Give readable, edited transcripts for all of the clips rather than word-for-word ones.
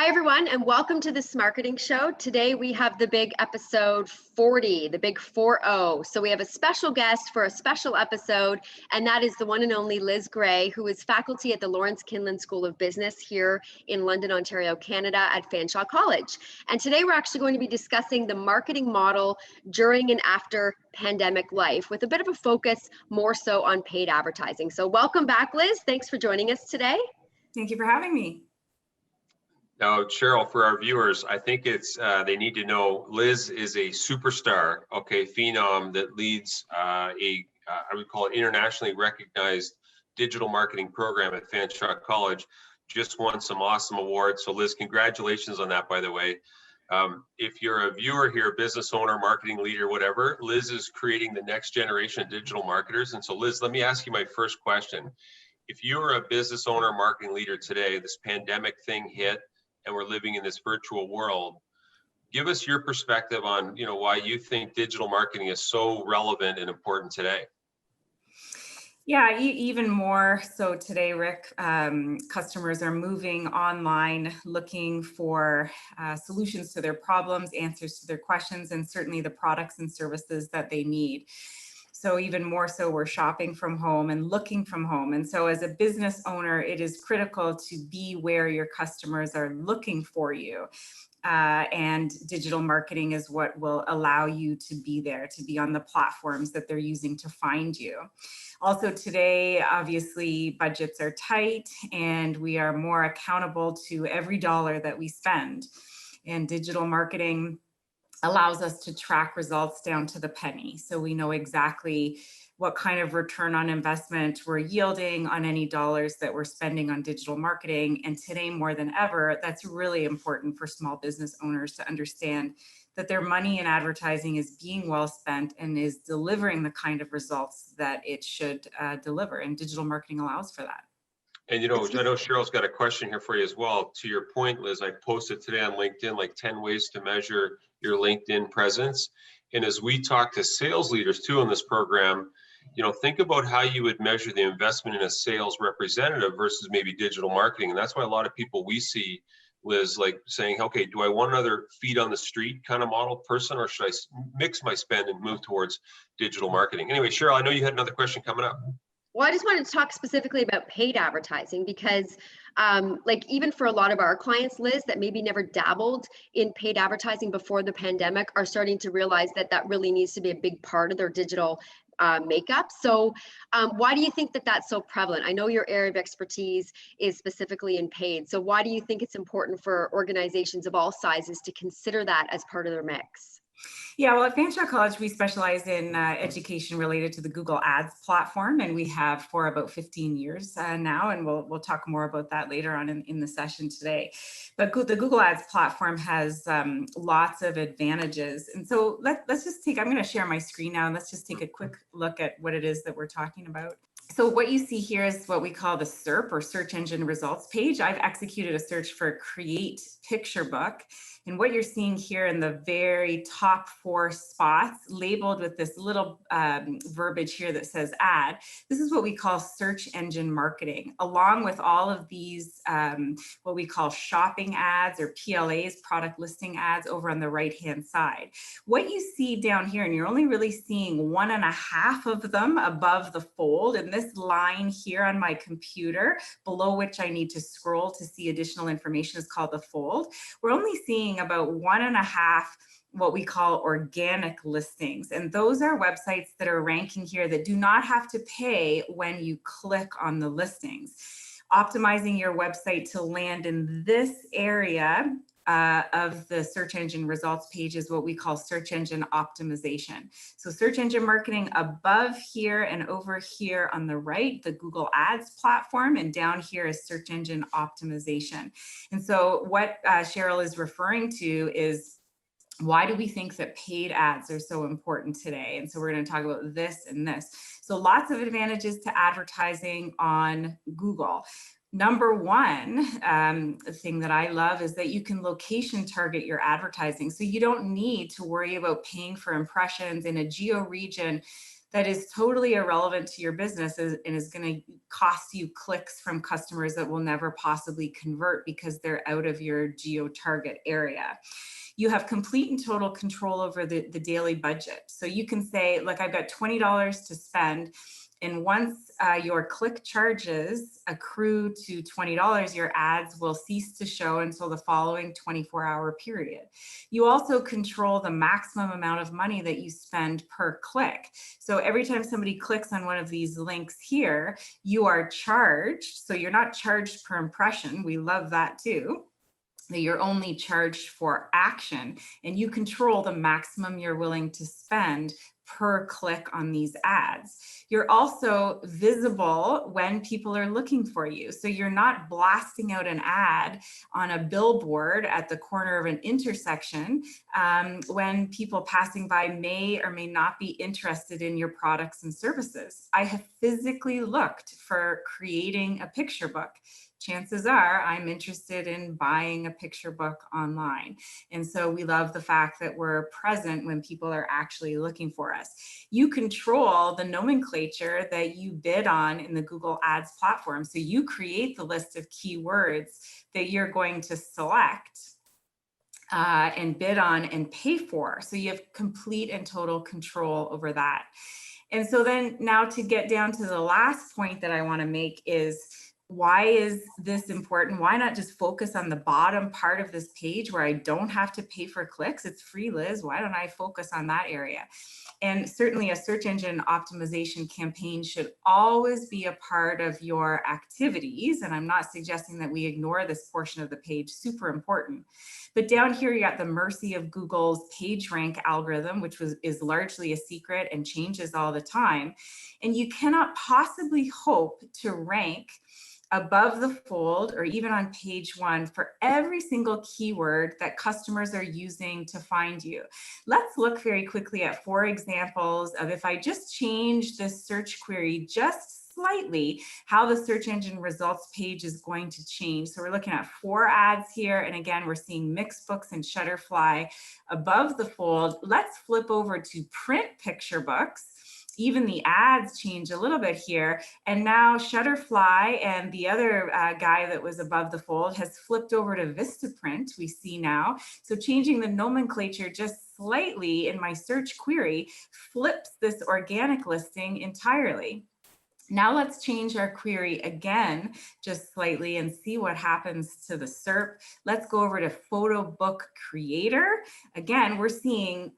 Hi, everyone, and welcome to the Smarketing Show. Today, we have the big episode 40, the big 4-0. So we have a special guest for a special episode, and that is the one and only Liz Gray, who is faculty at the Lawrence Kinlin School of Business here in London, Ontario, Canada at Fanshawe College. And today, we're actually going to be discussing the marketing model during and after pandemic life with a bit of a focus more so on paid advertising. So welcome back, Liz. Thanks for joining us today. Thank you for having me. Now, Cheryl, for our viewers, I think it's they need to know Liz is a superstar, phenom that leads I would call it internationally recognized digital marketing program at Fanshawe College. Just won some awesome awards. So Liz, congratulations on that, by the way. If you're a viewer here, business owner, marketing leader, whatever, Liz is creating the next generation of digital marketers. And so Liz, let me ask you my first question. If you're a business owner, marketing leader today, this pandemic thing hit, and we're living in this virtual world. Give us your perspective on, why you think digital marketing is so relevant and important today. Yeah, even more so today, Rick. Customers are moving online, looking for solutions to their problems, answers to their questions, and certainly the products and services that they need. So even more so, we're shopping from home and looking from home. And so as a business owner, it is critical to be where your customers are looking for you. And digital marketing is what will allow you to be there, to be on the platforms that they're using to find you. Also today, obviously, budgets are tight and we are more accountable to every dollar that we spend. And digital marketing allows us to track results down to the penny. So we know exactly what kind of return on investment we're yielding on any dollars that we're spending on digital marketing. And today, more than ever, that's really important for small business owners to understand that their money in advertising is being well spent and is delivering the kind of results that it should deliver. And digital marketing allows for that. And I know Cheryl's got a question here for you as well. To your point, Liz, I posted today on LinkedIn like 10 ways to measure your LinkedIn presence. And as we talk to sales leaders too on this program, think about how you would measure the investment in a sales representative versus maybe digital marketing. And that's why a lot of people we see, Liz, like saying, okay, do I want another feet on the street kind of model person, or should I mix my spend and move towards digital marketing? Anyway, Cheryl, I know you had another question coming up. Well, I just wanted to talk specifically about paid advertising because even for a lot of our clients, Liz, that maybe never dabbled in paid advertising before the pandemic are starting to realize that that really needs to be a big part of their digital makeup. So why do you think that that's so prevalent? I know your area of expertise is specifically in paid. So why do you think it's important for organizations of all sizes to consider that as part of their mix? Yeah, well, at Fanshawe College, we specialize in education related to the Google Ads platform, and we have for about 15 years now, and we'll talk more about that later on in the session today. But the Google Ads platform has lots of advantages. And so let's just I'm going to share my screen now, and let's just take a quick look at what it is that we're talking about. So what you see here is what we call the SERP, or search engine results page. I've executed a search for create picture book. And what you're seeing here in the very top 4 spots labeled with this little verbiage here that says ad, this is what we call search engine marketing, along with all of these what we call shopping ads or PLAs, product listing ads, over on the right-hand side. What you see down here, and you're only really seeing 1.5 of them above the fold, and this line here on my computer below which I need to scroll to see additional information is called the fold. We're only seeing about 1.5 what we call organic listings. And those are websites that are ranking here that do not have to pay when you click on the listings. Optimizing your website to land in this area of the search engine results page is what we call search engine optimization. So search engine marketing above here and over here on the right, the Google Ads platform, and down here is search engine optimization. And so what Cheryl is referring to is, why do we think that paid ads are so important today? And so we're going to talk about this and this. So lots of advantages to advertising on Google. Number one thing that I love is that you can location target your advertising. So you don't need to worry about paying for impressions in a geo region that is totally irrelevant to your business and is going to cost you clicks from customers that will never possibly convert because they're out of your geo target area. You have complete and total control over the daily budget. So you can say, look, I've got $20 to spend. And once your click charges accrue to $20, your ads will cease to show until the following 24-hour period. You also control the maximum amount of money that you spend per click. So every time somebody clicks on one of these links here, you are charged. So you're not charged per impression. We love that too. That you're only charged for action, and you control the maximum you're willing to spend per click on these ads. You're also visible when people are looking for you. So you're not blasting out an ad on a billboard at the corner of an intersection when people passing by may or may not be interested in your products and services. I have physically looked for creating a picture book. Chances are I'm interested in buying a picture book online. And so we love the fact that we're present when people are actually looking for us. You control the nomenclature that you bid on in the Google Ads platform. So you create the list of keywords that you're going to select and bid on and pay for. So you have complete and total control over that. And so then now to get down to the last point that I want to make is, why is this important? Why not just focus on the bottom part of this page where I don't have to pay for clicks? It's free, Liz. Why don't I focus on that area? And certainly a search engine optimization campaign should always be a part of your activities. And I'm not suggesting that we ignore this portion of the page, super important. But down here, you got the mercy of Google's PageRank algorithm, which is largely a secret and changes all the time. And you cannot possibly hope to rank above the fold or even on page one for every single keyword that customers are using to find you. Let's look very quickly at 4 examples of, if I just change this search query just slightly, how the search engine results page is going to change. So we're looking at 4 ads here. And again, we're seeing Mixed Books and Shutterfly above the fold. Let's flip over to print picture books. Even the ads change a little bit here. And now Shutterfly and the other guy that was above the fold has flipped over to Vistaprint, we see now. So changing the nomenclature just slightly in my search query flips this organic listing entirely. Now let's change our query again, just slightly, and see what happens to the SERP. Let's go over to Photo Book Creator. Again, we're seeing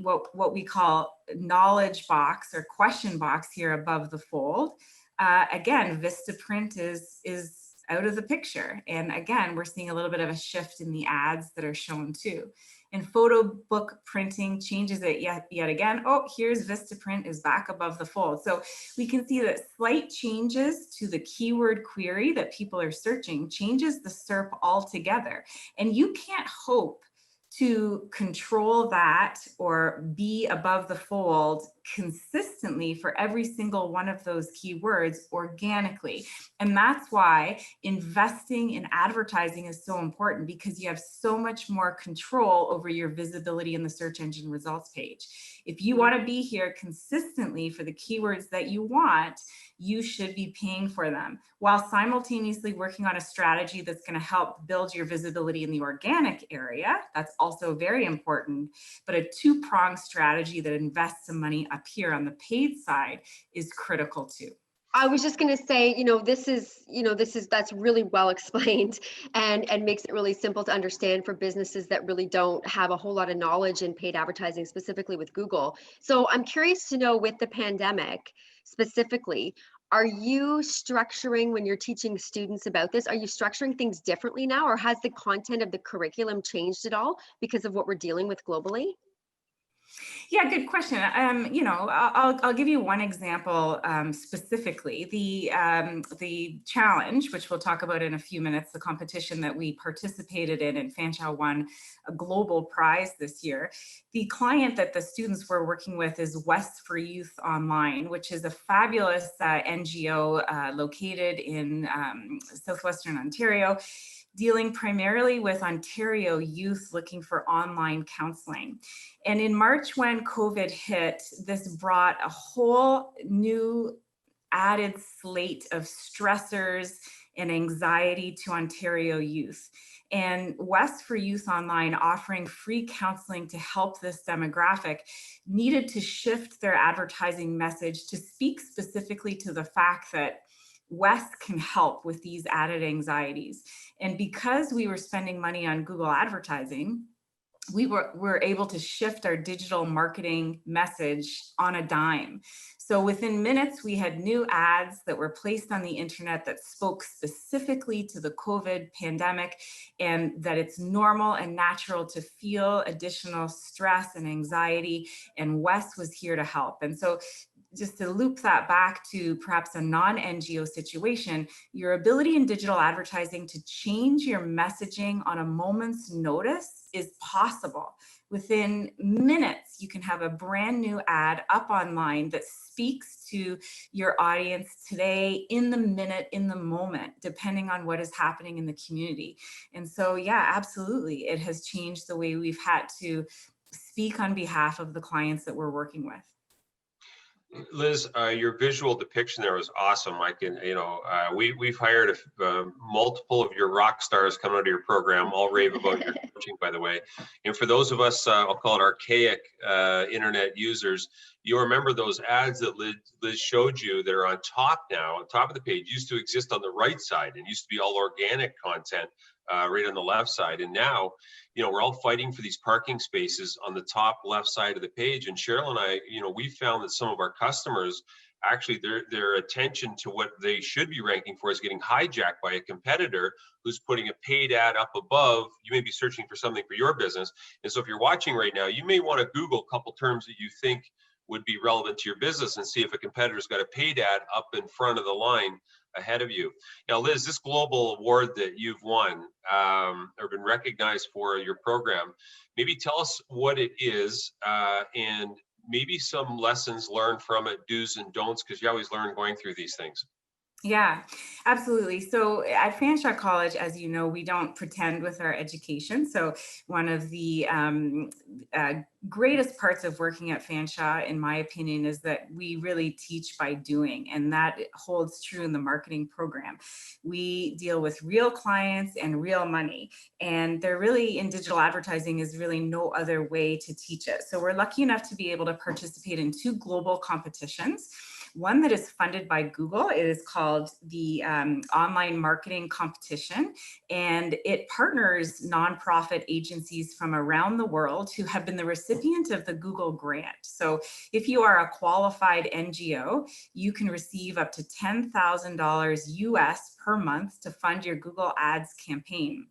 what we call knowledge box or question box here above the fold. Again, Vistaprint is out of the picture. And again, we're seeing a little bit of a shift in the ads that are shown too. And photo book printing changes it yet again. Oh, here's Vistaprint is back above the fold. So we can see that slight changes to the keyword query that people are searching changes the SERP altogether. And you can't hope to control that or be above the fold consistently for every single one of those keywords organically. And that's why investing in advertising is so important, because you have so much more control over your visibility in the search engine results page. If you want to be here consistently for the keywords that you want, you should be paying for them while simultaneously working on a strategy that's going to help build your visibility in the organic area. That's also very important, but a 2-pronged strategy that invests some money up here on the paid side is critical too. I was just going to say, that's really well explained and makes it really simple to understand for businesses that really don't have a whole lot of knowledge in paid advertising, specifically with Google. So I'm curious to know, with the pandemic specifically, are you structuring, when you're teaching students about this, are you structuring things differently now, or has the content of the curriculum changed at all because of what we're dealing with globally? Yeah, good question. I'll give you one example specifically. The challenge, which we'll talk about in a few minutes, the competition that we participated in, and Fanshawe won a global prize this year. The client that the students were working with is West for Youth Online, which is a fabulous NGO located in southwestern Ontario. dealing primarily with Ontario youth looking for online counseling. And in March, when COVID hit, this brought a whole new added slate of stressors and anxiety to Ontario youth. And West for Youth Online, offering free counseling to help this demographic, needed to shift their advertising message to speak specifically to the fact that West can help with these added anxieties. And because we were spending money on Google advertising, we were able to shift our digital marketing message on a dime. So within minutes, we had new ads that were placed on the internet that spoke specifically to the COVID pandemic, and that it's normal and natural to feel additional stress and anxiety, and Wes was here to help. And so just to loop that back to perhaps a non-NGO situation, your ability in digital advertising to change your messaging on a moment's notice is possible. Within minutes, you can have a brand new ad up online that speaks to your audience today, in the minute, in the moment, depending on what is happening in the community. And so, yeah, absolutely, it has changed the way we've had to speak on behalf of the clients that we're working with. Liz, your visual depiction there was awesome. I can, we've hired multiple of your rock stars coming out of your program, all rave about your coaching, by the way. And for those of us, I'll call it archaic internet users, you remember those ads that Liz showed you that are on top now, on top of the page, used to exist on the right side and used to be all organic content right on the left side. And now, we're all fighting for these parking spaces on the top left side of the page. And Cheryl and I, we found that some of our customers, actually their attention to what they should be ranking for is getting hijacked by a competitor who's putting a paid ad up above. You may be searching for something for your business. And so if you're watching right now, you may want to Google a couple terms that you think would be relevant to your business and see if a competitor's got a paid ad up in front of the line ahead of you. Now, Liz, this global award that you've won or been recognized for your program, maybe tell us what it is and maybe some lessons learned from it, do's and don'ts, because you always learn going through these things. Yeah, absolutely. So at Fanshawe College, as you know, we don't pretend with our education. So one of the greatest parts of working at Fanshawe, in my opinion, is that we really teach by doing, and that holds true in the marketing program. We deal with real clients and real money, and there really, in digital advertising, is really no other way to teach it. So we're lucky enough to be able to participate in 2 global competitions. One that is funded by Google. It is called the Online Marketing Competition, and it partners nonprofit agencies from around the world who have been the recipient of the Google grant. So if you are a qualified NGO, you can receive up to $10,000 US per month to fund your Google Ads campaign.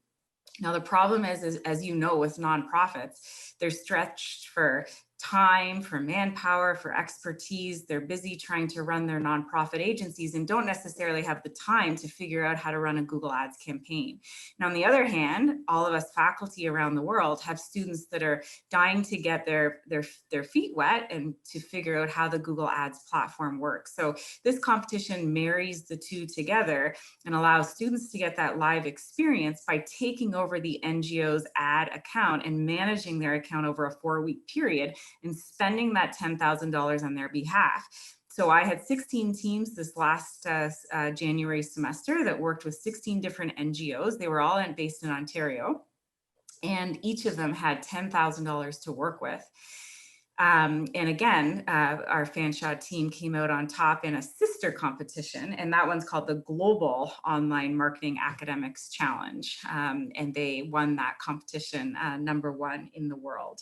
Now, the problem is, as you know, with nonprofits, they're stretched for time, for manpower, for expertise. They're busy trying to run their nonprofit agencies and don't necessarily have the time to figure out how to run a Google Ads campaign. Now, on the other hand, all of us faculty around the world have students that are dying to get their feet wet and to figure out how the Google Ads platform works. So this competition marries the 2 together and allows students to get that live experience by taking over the NGO's ad account and managing their account over a 4-week period and spending that $10,000 on their behalf. So I had 16 teams this last January semester that worked with 16 different NGOs. They were all based in Ontario, and each of them had $10,000 to work with. And again, our Fanshawe team came out on top in a sister competition, and that one's called the Global Online Marketing Academics Challenge. And they won that competition #1 in the world.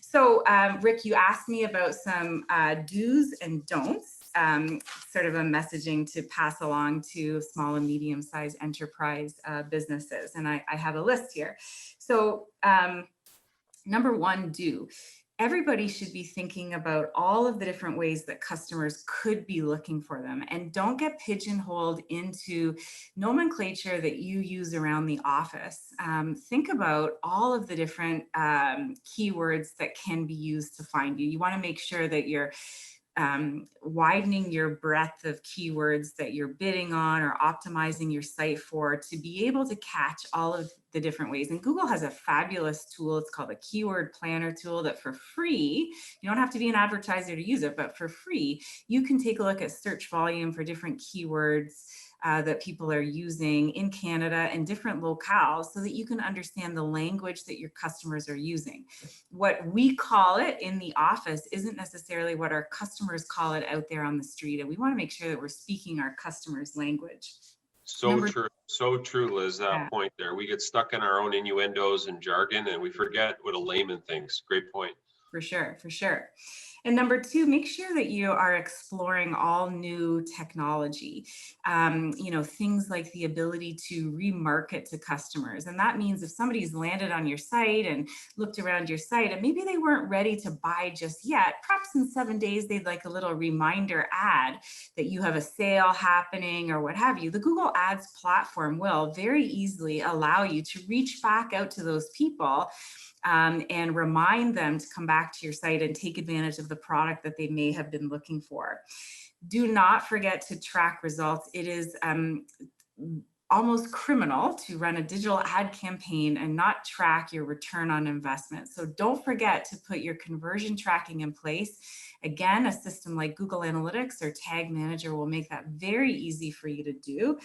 So Rick, you asked me about some do's and don'ts, sort of a messaging to pass along to small and medium-sized enterprise businesses. And I have a list here. So #1 do. Everybody should be thinking about all of the different ways that customers could be looking for them, and don't get pigeonholed into nomenclature that you use around the office. Think about all of the different keywords that can be used to find you. You want to make sure that you're widening your breadth of keywords that you're bidding on or optimizing your site for, to be able to catch all of the different ways. And Google has a fabulous tool. It's called the Keyword Planner tool, that for free, you don't have to be an advertiser to use it, but for free, you can take a look at search volume for different keywords that people are using in Canada and different locales, so that you can understand the language that your customers are using. What we call it in the office isn't necessarily what our customers call it out there on the street. And we want to make sure that we're speaking our customers' language. So true, Liz, that Yeah. point there. We get stuck in our own innuendos and jargon, and we forget what a layman thinks. Great point. For sure, for sure. And number two, make sure that you are exploring all new technology. Things like the ability to remarket to customers. And that means if somebody's landed on your site and looked around your site and maybe they weren't ready to buy just yet, perhaps in 7 days, they'd like a little reminder ad that you have a sale happening or what have you. The Google Ads platform will very easily allow you to reach back out to those people and remind them to come back to your site and take advantage of the product that they may have been looking for. Do not forget to track results. It is almost criminal to run a digital ad campaign and not track your return on investment. So don't forget to put your conversion tracking in place. Again, a system like Google Analytics or Tag Manager will make that very easy for you to do.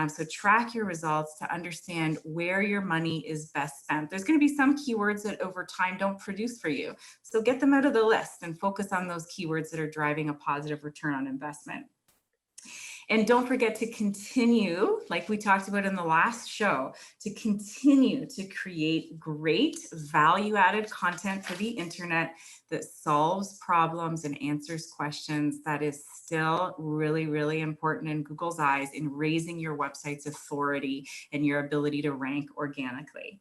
So track your results to understand where your money is best spent. There's going to be some keywords that over time don't produce for you. So get them out of the list and focus on those keywords that are driving a positive return on investment. And don't forget to continue, like we talked about in the last show, to continue to create great value-added content for the internet that solves problems and answers questions. That is still really, really important in Google's eyes in raising your website's authority and your ability to rank organically.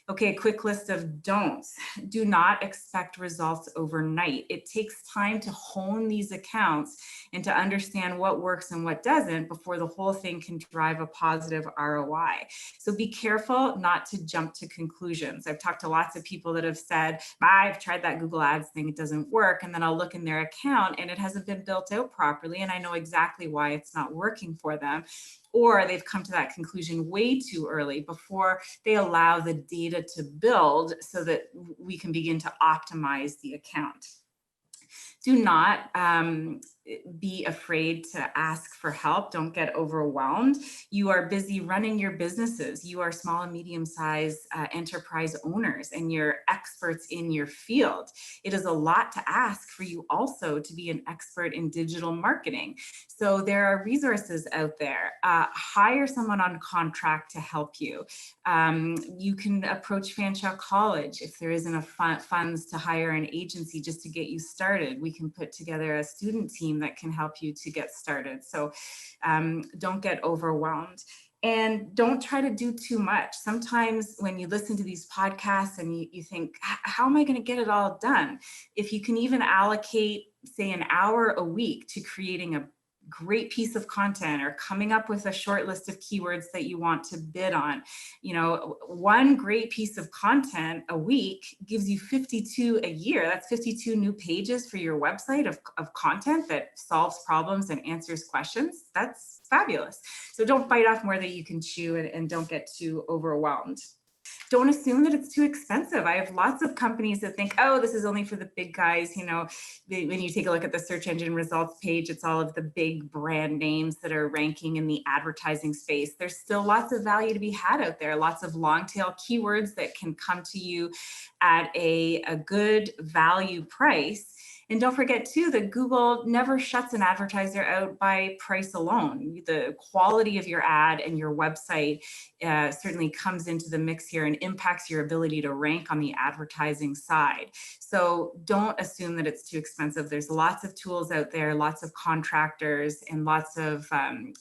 Okay, a quick list of don'ts. Do not expect results overnight. It takes time to hone these accounts and to understand what works and what doesn't before the whole thing can drive a positive ROI. So be careful not to jump to conclusions. I've talked to lots of people that have said, I've tried that Google Ads thing, it doesn't work. And then I'll look in their account and it hasn't been built out properly. And I know exactly why it's not working for them. Or they've come to that conclusion way too early before they allow the data to build so that we can begin to optimize the account. Do not be afraid to ask for help. Don't get overwhelmed. You are busy running your businesses. You are small and medium-sized enterprise owners, and you're experts in your field. It is a lot to ask for you also to be an expert in digital marketing. So there are resources out there. Hire someone on contract to help you. You can approach Fanshawe College if there isn't funds to hire an agency just to get you started. We can put together a student team that can help you to get started. So don't get overwhelmed. And don't try to do too much. Sometimes when you listen to these podcasts and you think, how am I going to get it all done? If you can even allocate, say, an hour a week to creating a great piece of content or coming up with a short list of keywords that you want to bid on. One great piece of content a week gives you 52 a year. That's 52 new pages for your website of content that solves problems and answers questions. That's fabulous. So don't bite off more than you can chew and don't get too overwhelmed. Don't assume that it's too expensive. I have lots of companies that think, oh, this is only for the big guys. When you take a look at the search engine results page, it's all of the big brand names that are ranking in the advertising space. There's still lots of value to be had out there, lots of long tail keywords that can come to you at a good value price. And don't forget too that Google never shuts an advertiser out by price alone. The quality of your ad and your website certainly comes into the mix here and impacts your ability to rank on the advertising side. So don't assume that it's too expensive. There's lots of tools out there, lots of contractors and lots of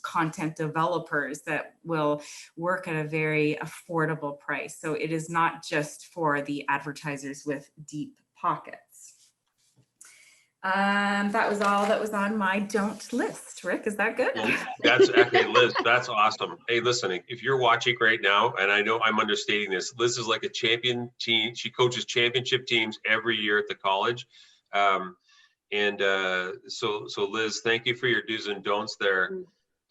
content developers that will work at a very affordable price. So it is not just for the advertisers with deep pockets. That was all that was on my don't list. Rick, is that good? That's okay, Liz. That's awesome. Hey, listen, if you're watching right now, and I know I'm understating this, Liz is like a champion team. She coaches championship teams every year at the college. And so Liz, thank you for your do's and don'ts there.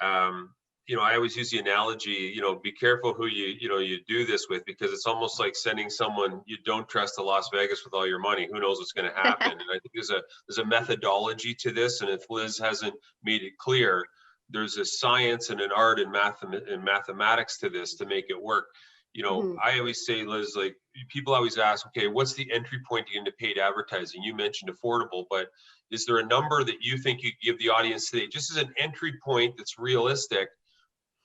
I always use the analogy, be careful who you do this with, because it's almost like sending someone you don't trust to Las Vegas with all your money. Who knows what's going to happen? And I think there's a methodology to this. And if Liz hasn't made it clear, there's a science and an art and mathematics to this to make it work. I always say, Liz, like, people always ask, okay, what's the entry point into paid advertising? You mentioned affordable, but is there a number that you think you give the audience today, just as an entry point that's realistic,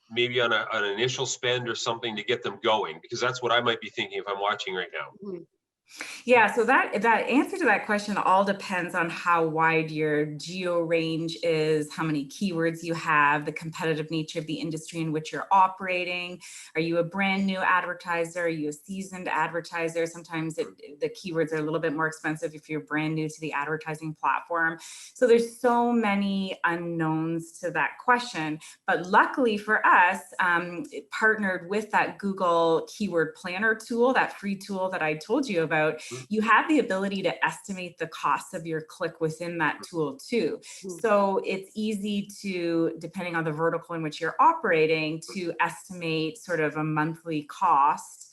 maybe on an initial spend or something to get them going? Because that's what I might be thinking if I'm watching right now. Yeah, so that answer to that question all depends on how wide your geo range is, how many keywords you have, the competitive nature of the industry in which you're operating. Are you a brand new advertiser? Are you a seasoned advertiser? Sometimes the keywords are a little bit more expensive if you're brand new to the advertising platform. So there's so many unknowns to that question. But luckily for us, it partnered with that Google Keyword Planner tool, that free tool that I told you about. You have the ability to estimate the cost of your click within that tool too. So it's easy to, depending on the vertical in which you're operating, to estimate sort of a monthly cost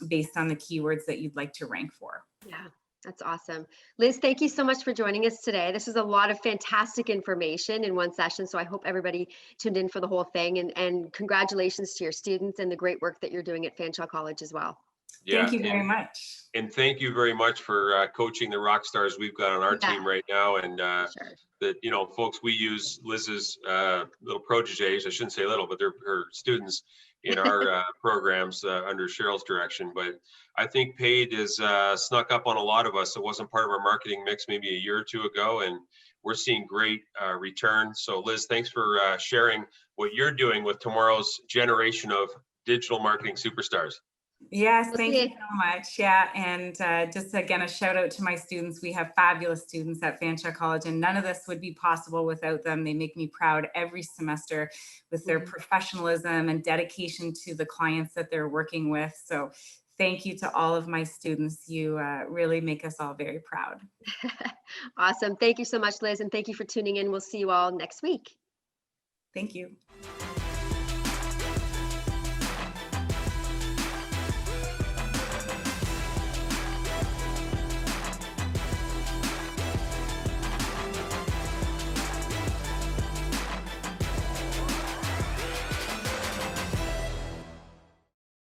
based on the keywords that you'd like to rank for. Yeah. That's awesome. Liz, thank you so much for joining us today. This is a lot of fantastic information in one session. So I hope everybody tuned in for the whole thing, and congratulations to your students and the great work that you're doing at Fanshawe College as well. Yeah, thank you very much. And thank you very much for coaching the rock stars we've got on our team right now. And that, folks, we use Liz's little proteges, I shouldn't say little, but they're her students in our programs under Cheryl's direction. But I think paid is snuck up on a lot of us. It wasn't part of our marketing mix maybe a year or two ago, and we're seeing great return. So Liz, thanks for sharing what you're doing with tomorrow's generation of digital marketing superstars. Yes, thank you so much. Yeah, and just again, a shout out to my students. We have fabulous students at Fanshawe College, and none of this would be possible without them. They make me proud every semester with their professionalism and dedication to the clients that they're working with. So thank you to all of my students. You really make us all very proud. Awesome. Thank you so much, Liz, and thank you for tuning in. We'll see you all next week. Thank you.